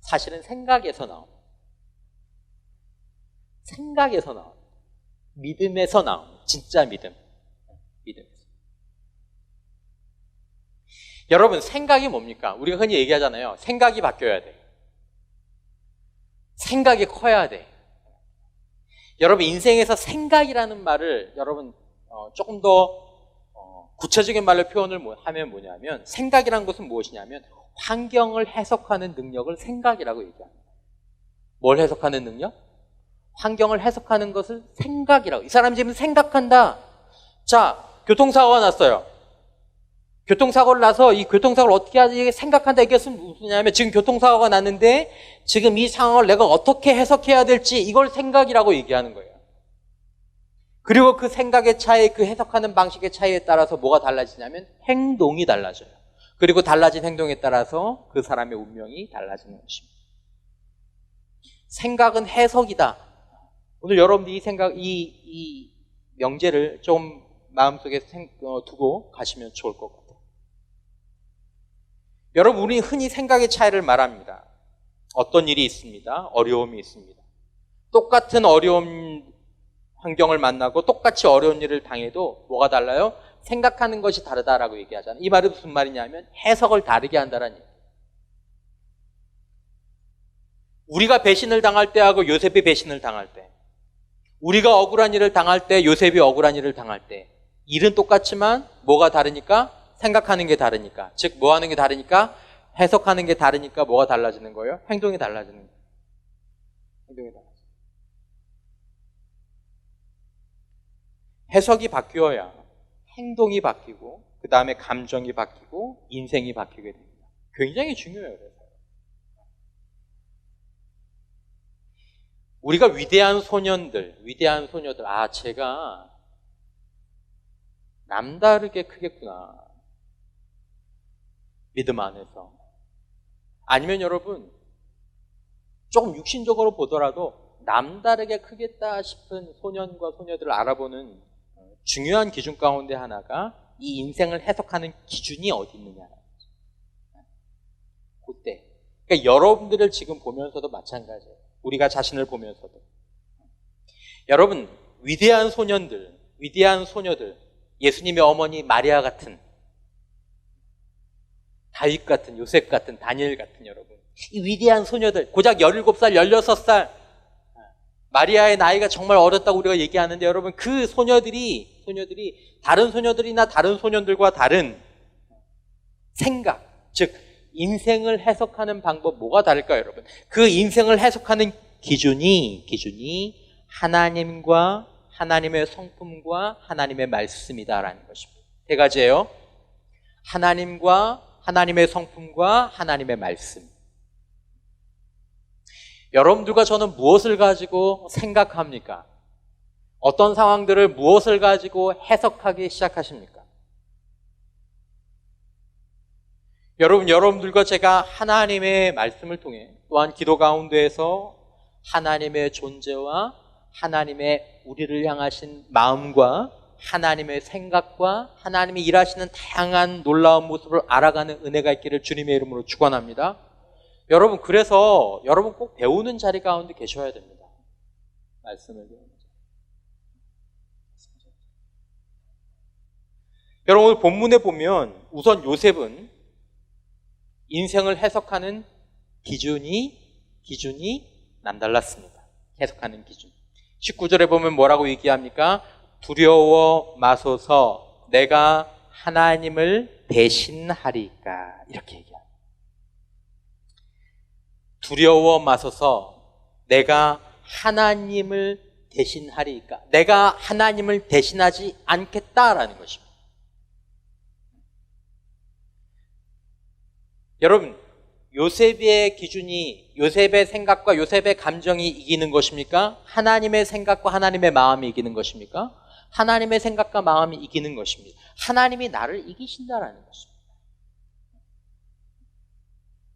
사실은 생각에서 나옵니다. 생각에서 나옵니다. 믿음에서 나옵니다. 진짜 믿음에서. 여러분, 생각이 뭡니까? 우리가 흔히 얘기하잖아요. 생각이 바뀌어야 돼. 생각이 커야 돼. 여러분, 인생에서 생각이라는 말을 여러분 조금 더 구체적인 말로 표현을 하면 뭐냐면, 생각이라는 것은 무엇이냐면 환경을 해석하는 능력을 생각이라고 얘기합니다. 뭘 해석하는 능력? 환경을 해석하는 것을 생각이라고. 이 사람이 지금 생각한다. 자, 교통사고가 났어요. 교통사고를 나서 이 교통사고를 어떻게 하지 생각한다. 이게 무엇이냐면 지금 교통사고가 났는데 지금 이 상황을 내가 어떻게 해석해야 될지 이걸 생각이라고 얘기하는 거예요. 그리고 그 생각의 차이, 그 해석하는 방식의 차이에 따라서 뭐가 달라지냐면 행동이 달라져요. 그리고 달라진 행동에 따라서 그 사람의 운명이 달라지는 것입니다. 생각은 해석이다. 오늘 여러분들이 이 명제를 좀 마음속에 두고 가시면 좋을 것 같아요. 여러분, 우리 흔히 생각의 차이를 말합니다. 어떤 일이 있습니다. 어려움이 있습니다. 똑같은 어려운 환경을 만나고 똑같이 어려운 일을 당해도 뭐가 달라요? 생각하는 것이 다르다라고 얘기하잖아요. 이 말은 무슨 말이냐면 해석을 다르게 한다는 얘기예요. 우리가 배신을 당할 때하고 요셉이 배신을 당할 때, 우리가 억울한 일을 당할 때, 요셉이 억울한 일을 당할 때, 일은 똑같지만 뭐가 다르니까? 생각하는 게 다르니까. 즉, 뭐 하는 게 다르니까? 해석하는 게 다르니까 뭐가 달라지는 거예요? 행동이 달라지는 거예요. 행동이 달라지는 거예요. 해석이 바뀌어야 행동이 바뀌고 그 다음에 감정이 바뀌고 인생이 바뀌게 됩니다. 굉장히 중요해요. 그래서 우리가 위대한 소녀들, 제가 남다르게 크겠구나. 믿음 안에서. 아니면 여러분, 조금 육신적으로 보더라도 남다르게 크겠다 싶은 소년과 소녀들을 알아보는 중요한 기준 가운데 하나가 이 인생을 해석하는 기준이 어디 있느냐. 그때. 그러니까 여러분들을 지금 보면서도 마찬가지예요. 우리가 자신을 보면서도. 여러분, 위대한 소년들, 위대한 소녀들, 예수님의 어머니 마리아 같은, 다윗 같은, 요셉 같은, 다니엘 같은 여러분, 이 위대한 소녀들, 고작 17살, 16살, 마리아의 나이가 정말 어렸다고 우리가 얘기하는데 여러분 그 소녀들이 다른 소녀들이나 다른 소년들과 다른 생각, 즉 인생을 해석하는 방법 뭐가 다를까요, 여러분? 그 인생을 해석하는 기준이 하나님과 하나님의 성품과 하나님의 말씀이다라는 것입니다. 세 가지예요. 하나님과 하나님의 성품과 하나님의 말씀. 여러분들과 저는 무엇을 가지고 생각합니까? 어떤 상황들을 무엇을 가지고 해석하기 시작하십니까? 여러분들과 제가 하나님의 말씀을 통해 또한 기도 가운데에서 하나님의 존재와 하나님의 우리를 향하신 마음과 하나님의 생각과 하나님이 일하시는 다양한 놀라운 모습을 알아가는 은혜가 있기를 주님의 이름으로 축원합니다. 여러분 그래서 여러분 꼭 배우는 자리 가운데 계셔야 됩니다. 말씀을 배우는 자리. 여러분 오늘 본문에 보면 우선 요셉은 인생을 해석하는 기준이 남달랐습니다. 해석하는 기준. 19절에 보면 뭐라고 얘기합니까? 두려워 마소서 내가 하나님을 대신하리까 이렇게 얘기합니다. 두려워 마소서 내가 하나님을 대신하리까 내가 하나님을 대신하지 않겠다라는 것입니다. 여러분 요셉의 기준이 요셉의 생각과 요셉의 감정이 이기는 것입니까? 하나님의 생각과 하나님의 마음이 이기는 것입니까? 하나님의 생각과 마음이 이기는 것입니다. 하나님이 나를 이기신다라는 것입니다.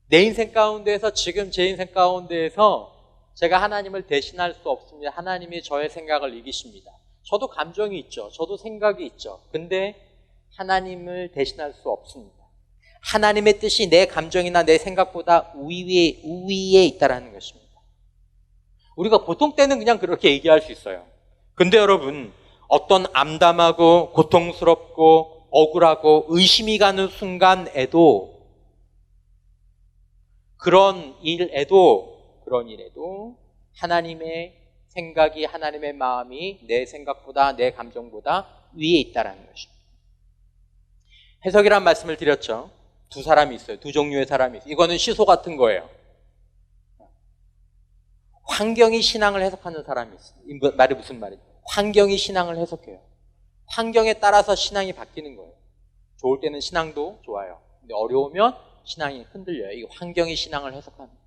내 인생 가운데에서 지금 제 인생 가운데에서 제가 하나님을 대신할 수 없습니다. 하나님이 저의 생각을 이기십니다. 저도 감정이 있죠. 저도 생각이 있죠. 근데 하나님을 대신할 수 없습니다. 하나님의 뜻이 내 감정이나 내 생각보다 우위에 있다는 것입니다. 우리가 보통 때는 그냥 그렇게 얘기할 수 있어요. 근데 여러분 어떤 암담하고 고통스럽고 억울하고 의심이 가는 순간에도 그런 일에도 하나님의 생각이 하나님의 마음이 내 생각보다 내 감정보다 위에 있다는 것입니다. 해석이란 말씀을 드렸죠. 두 사람이 있어요. 두 종류의 사람이 있어요. 이거는 시소 같은 거예요. 환경이 신앙을 해석하는 사람이 있어요. 이 말이 무슨 말이에요? 환경이 신앙을 해석해요. 환경에 따라서 신앙이 바뀌는 거예요. 좋을 때는 신앙도 좋아요. 근데 어려우면 신앙이 흔들려요. 이게 환경이 신앙을 해석합니다.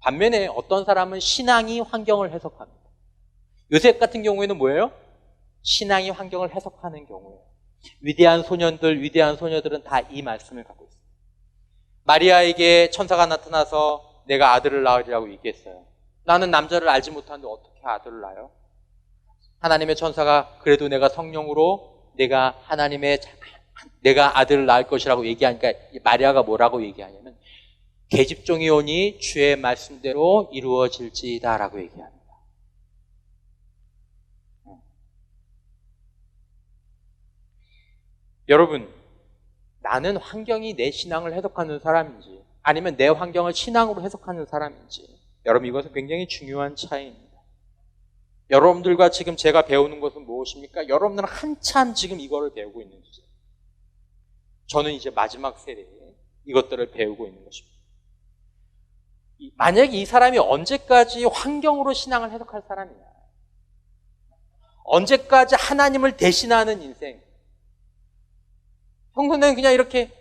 반면에 어떤 사람은 신앙이 환경을 해석합니다. 요셉 같은 경우에는 뭐예요? 신앙이 환경을 해석하는 경우예요. 위대한 소년들, 위대한 소녀들은 다 이 말씀을 갖고 있어요. 마리아에게 천사가 나타나서 내가 아들을 낳으리라고 얘기했어요. 나는 남자를 알지 못하는데 어떻게 아들을 낳아요? 하나님의 천사가 그래도 내가 성령으로 내가 아들을 낳을 것이라고 얘기하니까 마리아가 뭐라고 얘기하냐면 계집종이 오니 주의 말씀대로 이루어질지이다 라고 얘기합니다. 여러분 나는 환경이 내 신앙을 해석하는 사람인지 아니면 내 환경을 신앙으로 해석하는 사람인지 여러분 이것은 굉장히 중요한 차이입니다. 여러분들과 지금 제가 배우는 것은 무엇입니까? 여러분들은 한참 지금 이거를 배우고 있는 주제예요. 저는 이제 마지막 세대에 이것들을 배우고 있는 것입니다. 만약에 이 사람이 언제까지 환경으로 신앙을 해석할 사람이냐, 언제까지 하나님을 대신하는 인생, 평소에는 그냥 이렇게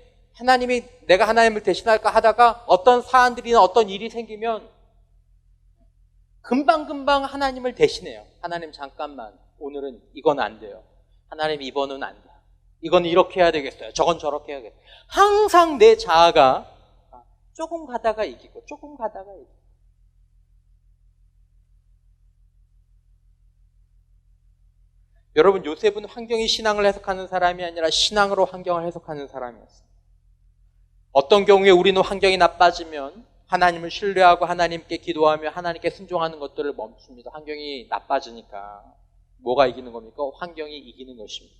내가 하나님을 대신할까 하다가 어떤 사안들이나 어떤 일이 생기면 금방금방 하나님을 대신해요. 하나님 잠깐만 오늘은 이건 안 돼요. 하나님 이번은 안 돼요. 이건 이렇게 해야 되겠어요. 저건 저렇게 해야겠어요. 항상 내 자아가 조금 가다가 이기고 조금 가다가 이기고. 여러분 요셉은 환경이 신앙을 해석하는 사람이 아니라 신앙으로 환경을 해석하는 사람이었어요. 어떤 경우에 우리는 환경이 나빠지면 하나님을 신뢰하고 하나님께 기도하며 하나님께 순종하는 것들을 멈춥니다. 환경이 나빠지니까 뭐가 이기는 겁니까? 환경이 이기는 것입니다.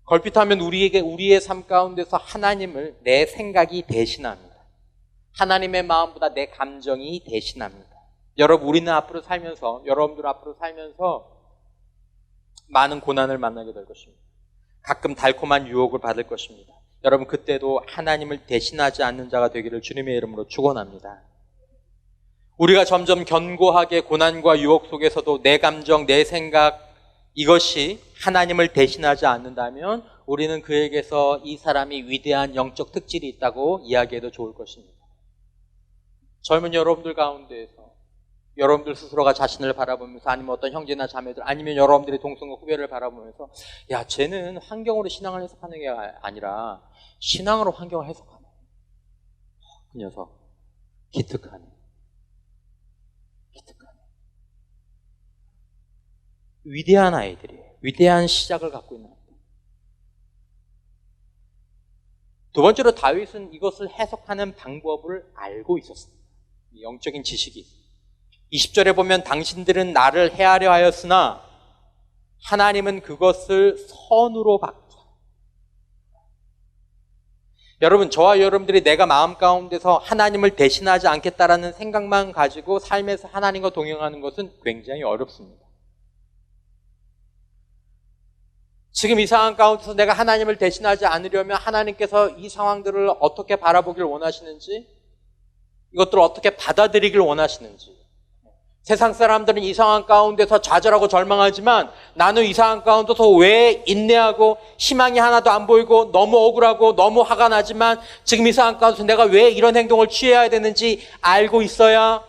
걸핏하면 우리의 삶 가운데서 하나님을 내 생각이 대신합니다. 하나님의 마음보다 내 감정이 대신합니다. 여러분, 우리는 앞으로 살면서, 여러분들 앞으로 살면서 많은 고난을 만나게 될 것입니다. 가끔 달콤한 유혹을 받을 것입니다. 여러분, 그때도 하나님을 대신하지 않는 자가 되기를 주님의 이름으로 축원합니다. 우리가 점점 견고하게 고난과 유혹 속에서도 내 감정, 내 생각, 이것이 하나님을 대신하지 않는다면 우리는 그에게서 이 사람이 위대한 영적 특질이 있다고 이야기해도 좋을 것입니다. 젊은 여러분들 가운데에서 여러분들 스스로가 자신을 바라보면서, 아니면 어떤 형제나 자매들, 아니면 여러분들의 동성과 후배를 바라보면서, 야, 쟤는 환경으로 신앙을 해석하는 게 아니라 신앙으로 환경을 해석하네. 그 녀석 기특하네. 기특하네. 위대한 아이들이에요. 위대한 시작을 갖고 있는 아이들. 두 번째로 다윗은 이것을 해석하는 방법을 알고 있었습니다. 영적인 지식이 있습니다. 20절에 보면 당신들은 나를 해하려 하였으나 하나님은 그것을 선으로 바꾸사. 여러분, 저와 여러분들이 내가 마음 가운데서 하나님을 대신하지 않겠다라는 생각만 가지고 삶에서 하나님과 동행하는 것은 굉장히 어렵습니다. 지금 이 상황 가운데서 내가 하나님을 대신하지 않으려면 하나님께서 이 상황들을 어떻게 바라보길 원하시는지, 이것들을 어떻게 받아들이길 원하시는지, 세상 사람들은 이 상황 가운데서 좌절하고 절망하지만 나는 이 상황 가운데서 왜 인내하고 희망이 하나도 안 보이고 너무 억울하고 너무 화가 나지만 지금 이 상황 가운데서 내가 왜 이런 행동을 취해야 되는지 알고 있어야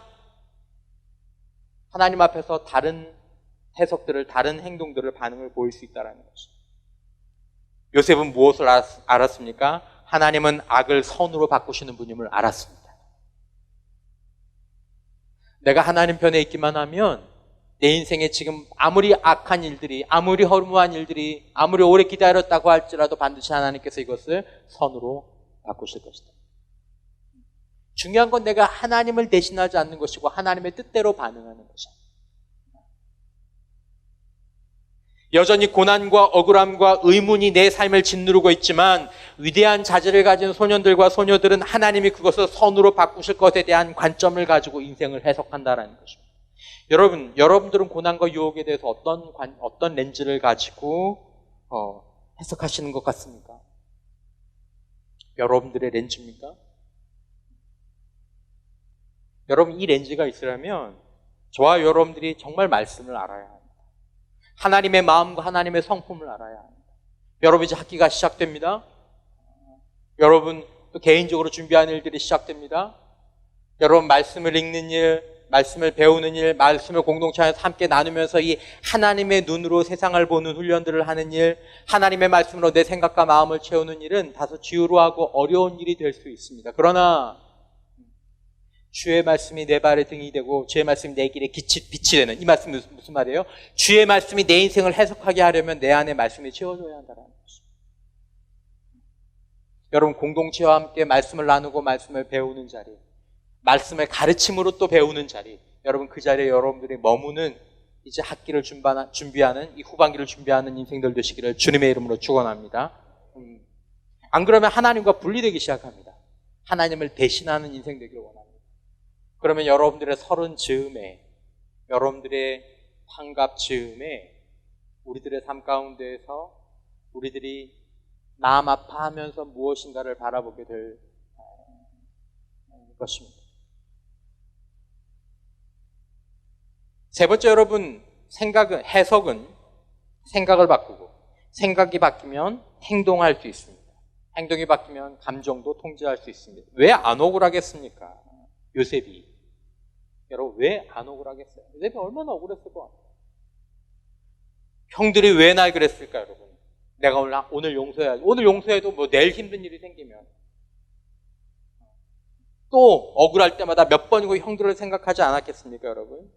하나님 앞에서 다른 해석들을, 다른 행동들을, 반응을 보일 수 있다는 것입니다. 요셉은 무엇을 알았습니까? 하나님은 악을 선으로 바꾸시는 분임을 알았습니다. 내가 하나님 편에 있기만 하면 내 인생에 지금 아무리 악한 일들이, 아무리 허무한 일들이, 아무리 오래 기다렸다고 할지라도 반드시 하나님께서 이것을 선으로 바꾸실 것이다. 중요한 건 내가 하나님을 대신하지 않는 것이고 하나님의 뜻대로 반응하는 것이다. 여전히 고난과 억울함과 의문이 내 삶을 짓누르고 있지만 위대한 자질을 가진 소년들과 소녀들은 하나님이 그것을 선으로 바꾸실 것에 대한 관점을 가지고 인생을 해석한다는 것입니다. 여러분들은 고난과 유혹에 대해서 어떤 렌즈를 가지고 해석하시는 것 같습니까? 여러분들의 렌즈입니까? 여러분, 이 렌즈가 있으려면 저와 여러분들이 정말 말씀을 알아야 합니다. 하나님의 마음과 하나님의 성품을 알아야 합니다. 여러분, 이제 학기가 시작됩니다. 여러분, 또 개인적으로 준비하는 일들이 시작됩니다. 여러분, 말씀을 읽는 일, 말씀을 배우는 일, 말씀을 공동체 안에서 함께 나누면서 이 하나님의 눈으로 세상을 보는 훈련들을 하는 일, 하나님의 말씀으로 내 생각과 마음을 채우는 일은 다소 지루하고 어려운 일이 될 수 있습니다. 그러나 주의 말씀이 내 발의 등이 되고 주의 말씀이 내 길에 빛이 되는, 이 말씀이 무슨 말이에요? 주의 말씀이 내 인생을 해석하게 하려면 내 안에 말씀이 채워져야 한다는 것입니다. 여러분, 공동체와 함께 말씀을 나누고 말씀을 배우는 자리, 말씀을 가르침으로 또 배우는 자리, 여러분, 그 자리에 여러분들이 머무는 이제 학기를 준비하는, 이 후반기를 준비하는 인생들 되시기를 주님의 이름으로 축원합니다. 안 그러면 하나님과 분리되기 시작합니다. 하나님을 대신하는 인생 되기를 원합니다. 그러면 여러분들의 서른 즈음에, 여러분들의 환갑 즈음에 우리들의 삶 가운데에서 우리들이 마음 아파하면서 무엇인가를 바라보게 될 것입니다. 세 번째, 여러분, 해석은 생각을 바꾸고, 생각이 바뀌면 행동할 수 있습니다. 행동이 바뀌면 감정도 통제할 수 있습니다. 왜 안 억울하겠습니까? 요셉이. 여러분, 왜 안 억울하겠어요? 요셉이 얼마나 억울했을 것 같아요. 형들이 왜 날 그랬을까, 여러분? 내가 오늘 용서해야지. 오늘 용서해도 뭐 내일 힘든 일이 생기면 또 억울할 때마다 몇 번이고 형들을 생각하지 않았겠습니까, 여러분?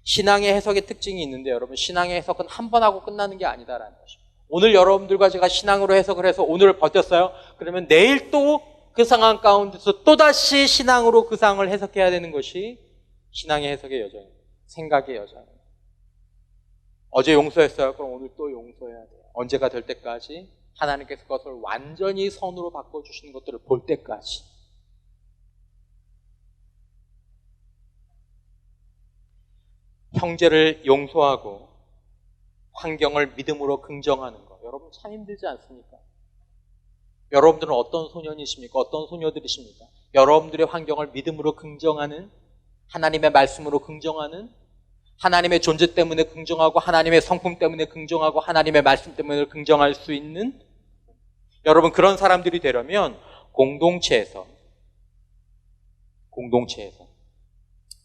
신앙의 해석의 특징이 있는데, 여러분, 신앙의 해석은 한 번 하고 끝나는 게 아니다라는 것입니다. 오늘 여러분들과 제가 신앙으로 해석을 해서 오늘을 버텼어요. 그러면 내일 또 그 상황 가운데서 또다시 신앙으로 그 상황을 해석해야 되는 것이 신앙의 해석의 여정입니다. 생각의 여정입니다. 어제 용서했어요. 그럼 오늘 또 용서해야 돼요. 언제가 될 때까지? 하나님께서 그것을 완전히 선으로 바꿔주시는 것들을 볼 때까지. 형제를 용서하고 환경을 믿음으로 긍정하는 거. 여러분 참 힘들지 않습니까? 여러분들은 어떤 소년이십니까? 어떤 소녀들이십니까? 여러분들의 환경을 믿음으로 긍정하는, 하나님의 말씀으로 긍정하는, 하나님의 존재 때문에 긍정하고 하나님의 성품 때문에 긍정하고 하나님의 말씀 때문에 긍정할 수 있는 여러분 그런 사람들이 되려면 공동체에서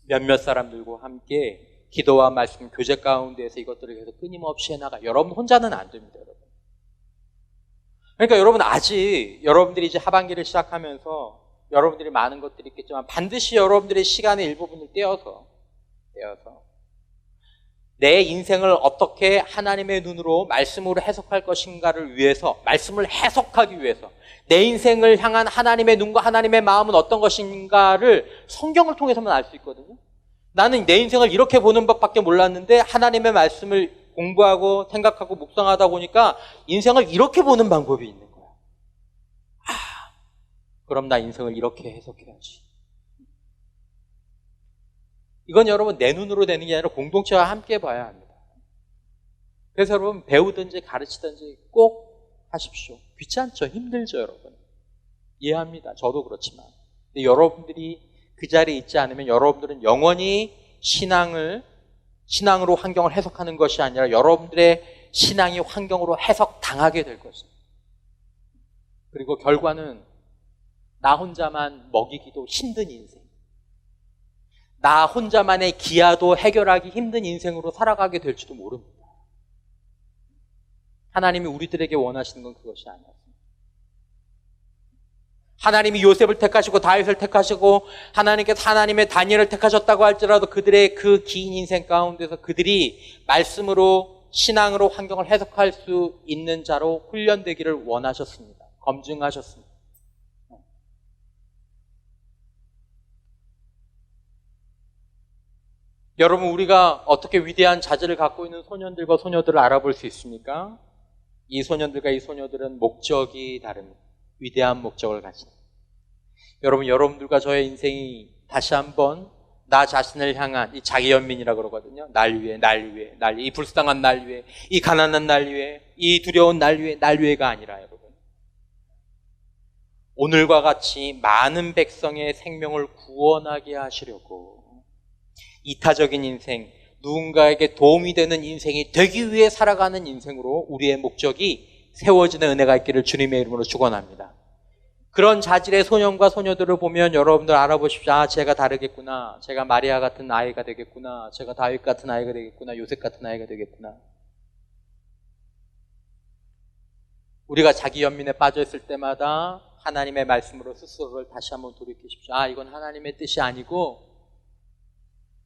몇몇 사람들과 함께 기도와 말씀, 교제 가운데에서 이것들을 계속 끊임없이 해나가. 여러분 혼자는 안 됩니다, 여러분. 그러니까 여러분 아직 여러분들이 이제 하반기를 시작하면서 여러분들이 많은 것들이 있겠지만 반드시 여러분들의 시간의 일부분을 떼어서 내 인생을 어떻게 하나님의 눈으로 말씀으로 해석할 것인가를 위해서, 말씀을 해석하기 위해서 내 인생을 향한 하나님의 눈과 하나님의 마음은 어떤 것인가를 성경을 통해서만 알 수 있거든요. 나는 내 인생을 이렇게 보는 법밖에 몰랐는데 하나님의 말씀을 공부하고 생각하고 묵상하다 보니까 인생을 이렇게 보는 방법이 있는 거야. 그럼 나 인생을 이렇게 해석해야지. 이건 여러분 내 눈으로 되는 게 아니라 공동체와 함께 봐야 합니다. 그래서 여러분 배우든지 가르치든지 꼭 하십시오. 귀찮죠? 힘들죠, 여러분. 이해합니다. 저도 그렇지만. 근데 여러분들이 그 자리에 있지 않으면 여러분들은 영원히 신앙으로 환경을 해석하는 것이 아니라 여러분들의 신앙이 환경으로 해석당하게 될 것입니다. 그리고 결과는 나 혼자만 먹이기도 힘든 인생, 나 혼자만의 기아도 해결하기 힘든 인생으로 살아가게 될지도 모릅니다. 하나님이 우리들에게 원하시는 건 그것이 아니었습니다. 하나님이 요셉을 택하시고 다윗을 택하시고 하나님께서 하나님의 다니엘을 택하셨다고 할지라도 그들의 그 긴 인생 가운데서 그들이 말씀으로 신앙으로 환경을 해석할 수 있는 자로 훈련되기를 원하셨습니다. 검증하셨습니다. 여러분 우리가 어떻게 위대한 자질을 갖고 있는 소년들과 소녀들을 알아볼 수 있습니까? 이 소년들과 이 소녀들은 목적이 다릅니다. 위대한 목적을 가진. 여러분, 여러분들과 저의 인생이 다시 한번 나 자신을 향한 이 자기연민이라고 그러거든요. 날 위해, 이 불쌍한 날 위해, 이 가난한 날 위해, 이 두려운 날 위해가 아니라 여러분. 오늘과 같이 많은 백성의 생명을 구원하게 하시려고 이타적인 인생, 누군가에게 도움이 되는 인생이 되기 위해 살아가는 인생으로 우리의 목적이 세워지는 은혜가 있기를 주님의 이름으로 축원합니다. 그런 자질의 소년과 소녀들을 보면 여러분들 알아보십시오. 제가 다르겠구나. 제가 마리아 같은 아이가 되겠구나. 제가 다윗 같은 아이가 되겠구나. 요셉 같은 아이가 되겠구나. 우리가 자기 연민에 빠져 있을 때마다 하나님의 말씀으로 스스로를 다시 한번 돌이키십시오. 이건 하나님의 뜻이 아니고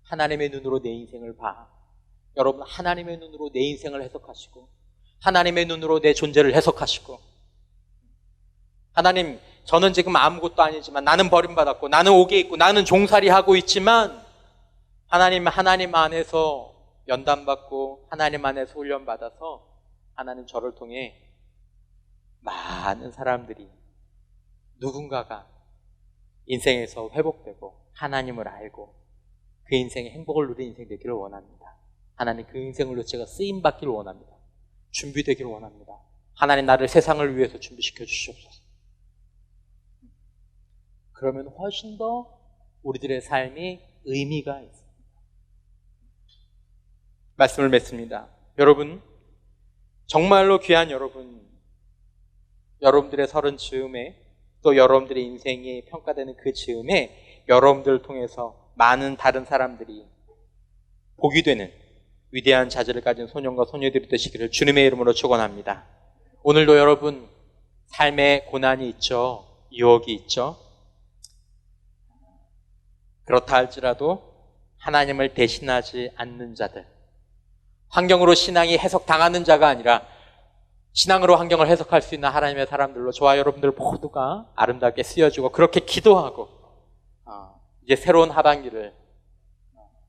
하나님의 눈으로 내 인생을 봐. 여러분, 하나님의 눈으로 내 인생을 해석하시고 하나님의 눈으로 내 존재를 해석하시고 하나님, 저는 지금 아무것도 아니지만 나는 버림받았고 나는 옥에 있고 나는 종살이하고 있지만 하나님 안에서 연단받고 하나님 안에서 훈련받아서 하나님 저를 통해 많은 사람들이 누군가가 인생에서 회복되고 하나님을 알고 그 인생의 행복을 누리는 인생 되기를 원합니다. 하나님 그 인생으로 제가 쓰임받기를 원합니다. 준비되기를 원합니다. 하나님 나를 세상을 위해서 준비시켜 주시옵소서. 그러면 훨씬 더 우리들의 삶이 의미가 있습니다. 말씀을 맺습니다. 여러분, 정말로 귀한 여러분들의 서른 즈음에 또 여러분들의 인생이 평가되는 그 즈음에 여러분들을 통해서 많은 다른 사람들이 복이 되는 위대한 자질을 가진 소년과 소녀들이 되시기를 주님의 이름으로 축원합니다. 오늘도 여러분 삶에 고난이 있죠. 유혹이 있죠. 그렇다 할지라도 하나님을 대신하지 않는 자들, 환경으로 신앙이 해석당하는 자가 아니라 신앙으로 환경을 해석할 수 있는 하나님의 사람들로 저와 여러분들 모두가 아름답게 쓰여지고 그렇게 기도하고 이제 새로운 하반기를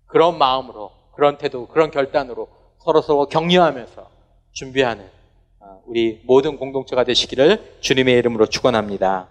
그런 마음으로, 그런 태도, 그런 결단으로 서로 격려하면서 준비하는 우리 모든 공동체가 되시기를 주님의 이름으로 축원합니다.